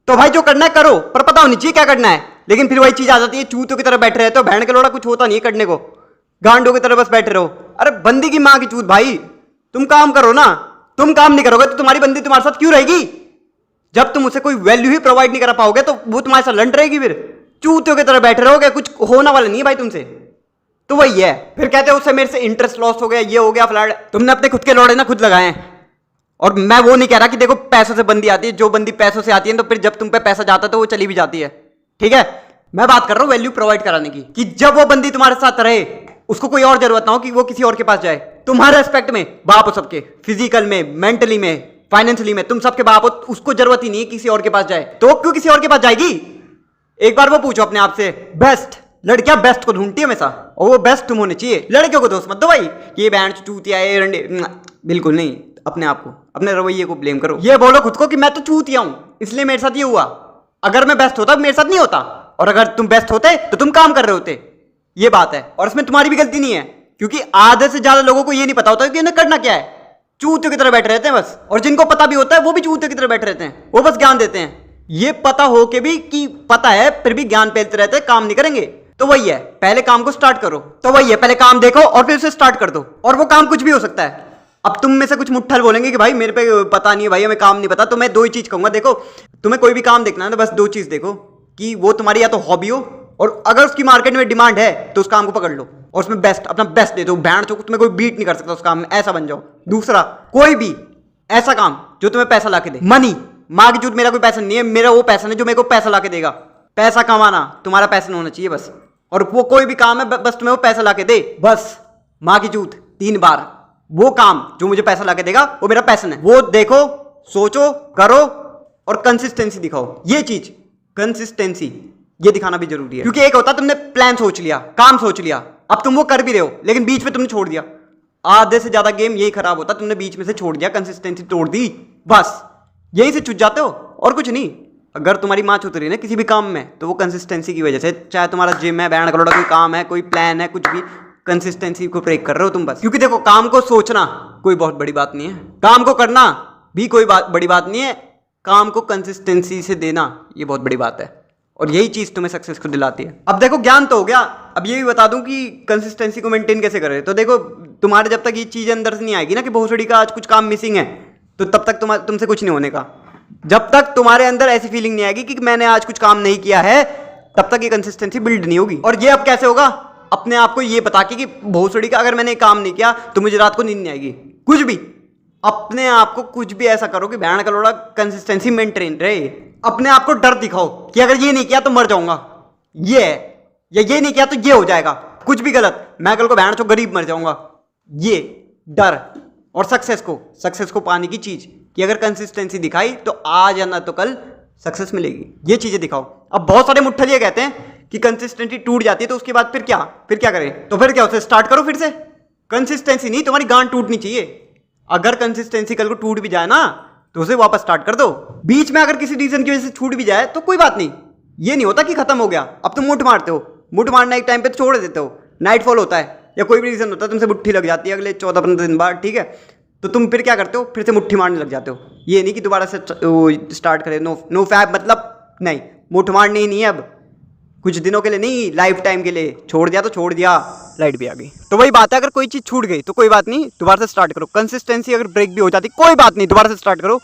तो भाई जो करना है करो, पर पता होनी चाहिए क्या करना है। लेकिन फिर वही चीज आ जाती है, चूतों की तरह बैठे रहते हो, बहन के लोड़ा कुछ होता नहीं है करने को, गांडों की तरह बस बैठे रहो। अरे बंदी की माँ की चूत भाई, तुम काम करो ना। तुम काम नहीं करोगे तो तुम्हारी बंदी तुम्हारे साथ क्यों रहेगी? जब तुम उसे कोई वैल्यू ही प्रोवाइड नहीं करा पाओगे तो वो तुम्हारे साथ लड़ रहेगी। फिर चूतियों की तरह बैठे रहोगे, कुछ होने वाला नहीं है भाई तुमसे। तो वही है, फिर कहते हो उससे मेरे से इंटरेस्ट लॉस हो गया, ये हो गया फ्लैट। तुमने अपने खुद के लोड़े ना खुद लगाए हैं। और मैं वो नहीं कह रहा कि देखो पैसों से बंदी आती है, जो बंदी पैसों से आती है तो फिर जब तुम पे पैसा जाता है तो वो चली भी जाती है, ठीक है। मैं बात कर रहा हूं वैल्यू प्रोवाइड कराने की, कि जब वो बंदी तुम्हारे साथ रहे उसको कोई और जरूरत ना हो कि वो किसी और के पास जाए। तुम्हारे रेस्पेक्ट में बाप हो सबके, फिजिकल में, मेंटली में, फाइनेंशियली में, तुम सबके बाप हो, उसको जरूरत ही नहीं है किसी और के पास जाए। तो क्यों किसी और के पास जाएगी? एक बार वो पूछो अपने आप से। बेस्ट लड़कियां बेस्ट को ढूंढती है हमेशा, और वो बेस्ट तुम होने चाहिए। लड़कियों को दोस्त मत दो भाई, ये बैंड चूतिया है रंडे, बिल्कुल नहीं। अपने आप को, अपने रवैये को ब्लेम करो। ये बोलो खुद को कि मैं तो चूतिया हूं इसलिए मेरे साथ ये हुआ। अगर मैं बेस्ट होता मेरे साथ नहीं होता, और अगर तुम बेस्ट होते तो तुम काम कर रहे होते। ये बात है, और इसमें तुम्हारी भी गलती नहीं है, क्योंकि आधे से ज्यादा लोगों को ये नहीं पता होता कि इन्हें करना क्या है। चूतियों की तरह बैठे रहते हैं बस, और जिनको पता भी होता है वो भी चूतियों की तरह बैठे रहते हैं, वो बस ज्ञान देते हैं। ये पता हो के भी कि पता है फिर भी ज्ञान फैलते रहते हैं, काम नहीं करेंगे। तो वही है, पहले काम को स्टार्ट करो। तो वही है, पहले काम देखो और फिर उसे स्टार्ट कर दो। और वो काम कुछ भी हो सकता है। अब तुम में से कुछ मुट्ठल बोलेंगे कि भाई मेरे पे पता नहीं है, भाई हमें काम नहीं पता। तो मैं दो ही चीज कहूंगा, देखो तुम्हें कोई भी काम देखना है तो बस दो चीज देखो, कि वो तुम्हारी या तो हॉबी हो, और अगर उसकी मार्केट में डिमांड है तो उस काम को पकड़ लो और उसमें बेस्ट, अपना बेस्ट दे दो। बैंड चौक तुम्हें कोई बीट नहीं कर सकता उस काम में, ऐसा बन जाओ। दूसरा, कोई भी ऐसा काम जो तुम्हें पैसा ला के दे। मनी, माँ की जूत मेरा कोई पैसा नहीं है, मेरा वो पैसा नहीं जो मेरे को पैसा ला के देगा। पैसा कमाना तुम्हारा पैसा होना चाहिए बस। और वो कोई भी काम है बस तुम्हें वो पैसा ला के दे, बस। माँ की जूत 3 बार, वो काम जो मुझे पैसा ला के देगा वो मेरा पैशन है। वो देखो, सोचो, करो और कंसिस्टेंसी दिखाओ। ये चीज कंसिस्टेंसी ये दिखाना भी जरूरी है, क्योंकि एक होता तुमने प्लान सोच लिया, काम सोच लिया, अब तुम वो कर भी रहे हो लेकिन बीच में तुमने छोड़ दिया। आधे से ज्यादा गेम यही खराब होता, तुमने बीच में से छोड़ दिया, कंसिस्टेंसी तोड़ दी, बस यहीं से चूक जाते हो और कुछ नहीं। अगर तुम्हारी माँ चूत रही है ना किसी भी काम में तो वो कंसिस्टेंसी की वजह से, चाहे तुम्हारा जिम है, बैंड करोड़ा कोई काम है, कोई प्लान है, कुछ भी, कंसिस्टेंसी को ब्रेक कर रहे हो तुम बस। क्योंकि देखो काम को सोचना कोई बहुत बड़ी बात नहीं है, काम को करना भी कोई बड़ी बात नहीं है, काम को कंसिस्टेंसी से देना ये बहुत बड़ी बात है, और यही चीज तुम्हें सक्सेस को दिलाती है। अब देखो ज्ञान तो हो गया, अब ये भी बता दूं कि कंसिस्टेंसी को मेंटेन कैसे करें। तो देखो तुम्हारे जब तक ये चीज अंदर से नहीं आएगी ना कि भोसड़ी का आज कुछ काम मिसिंग है, तो तब तक तुमसे कुछ नहीं होने का। जब तक तुम्हारे अंदर ऐसी फीलिंग नहीं आएगी कि मैंने आज कुछ काम नहीं किया है, तब तक ये कंसिस्टेंसी बिल्ड नहीं होगी। और ये अब कैसे होगा? अपने आप को ये बता के कि भोसड़ी का अगर मैंने काम नहीं किया तो मुझे रात को नींद नहीं आएगी। कुछ भी अपने आप को कुछ भी ऐसा करो कि बैंड का लोड़ा कंसिस्टेंसी मेंटेन रहे। अपने आप को डर दिखाओ कि अगर ये नहीं किया तो मर जाऊंगा, ये है, या ये नहीं किया तो ये हो जाएगा, कुछ भी गलत, मैं कल को बैंड चो गरीब मर जाऊंगा। ये डर और सक्सेस को पाने की चीज कि अगर कंसिस्टेंसी दिखाई तो आज या ना तो कल सक्सेस मिलेगी, ये चीजें दिखाओ। अब बहुत सारे मुट्ठल ये कहते हैं कि कंसिस्टेंसी टूट जाती है तो उसके बाद फिर क्या करें? तो फिर क्या, उसे स्टार्ट करो फिर से। कंसिस्टेंसी नहीं, तुम्हारी गांड टूटनी चाहिए। अगर कंसिस्टेंसी कल को टूट भी जाए ना तो उसे वापस स्टार्ट कर दो। बीच में अगर किसी रीजन की वजह से छूट भी जाए तो कोई बात नहीं, ये नहीं होता कि खत्म हो गया। अब तुम मुठ मारते हो, मुठ मारना एक टाइम पे तो छोड़ देते हो, नाइटफॉल होता है या कोई भी रीजन होता है, तुमसे मुट्ठी लग जाती है अगले 14-15 दिन बाद, ठीक है, तो तुम फिर क्या करते हो? फिर से मुट्ठी मारने लग जाते हो। ये नहीं कि दोबारा से स्टार्ट करें। नो फैब मतलब नहीं, मुठ मारनी ही नहीं है अब, कुछ दिनों के लिए नहीं, लाइफ टाइम के लिए। छोड़ दिया तो छोड़ दिया, लाइट भी आ गई। तो वही बात है, अगर कोई चीज छूट गई तो कोई बात नहीं, दोबारा से स्टार्ट करो। कंसिस्टेंसी अगर ब्रेक भी हो जाती कोई बात नहीं, दोबारा से स्टार्ट करो।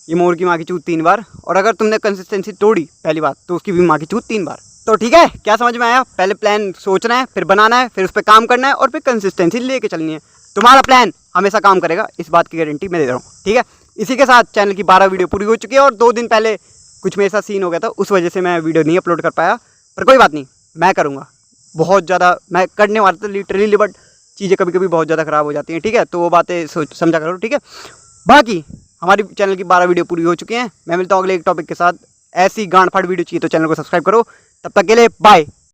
ये मोर की माँ की चूत 3 बार, और अगर तुमने कंसिस्टेंसी तोड़ी पहली बार तो उसकी भी माँ की चूत 3 बार। तो ठीक है, क्या समझ में आया? पहले प्लान सोचना है, फिर बनाना है, फिर उस पर काम करना है, और फिर कंसिस्टेंसी लेके चलनी है। तुम्हारा प्लान हमेशा काम करेगा, इस बात की गारंटी मैं दे रहा हूँ, ठीक है। इसी के साथ चैनल की 12 वीडियो पूरी हो चुकी है, और 2 दिन पहले कुछ मेरे साथ सीन हो गया था, उस वजह से मैं वीडियो नहीं अपलोड कर पाया, पर कोई बात नहीं, मैं करूँगा। बहुत ज़्यादा मैं करने वाला था लिटरली, बट चीज़ें कभी कभी बहुत ज़्यादा ख़राब हो जाती हैं, ठीक है, तो वो बातें समझा करो, ठीक है। बाकी हमारी चैनल की 12 वीडियो पूरी हो चुकी हैं। मैं मिलता हूँ अगले एक टॉपिक के साथ। ऐसी गांड फाड़ वीडियो चाहिए तो चैनल को सब्सक्राइब करो। तब तक के लिए बाय।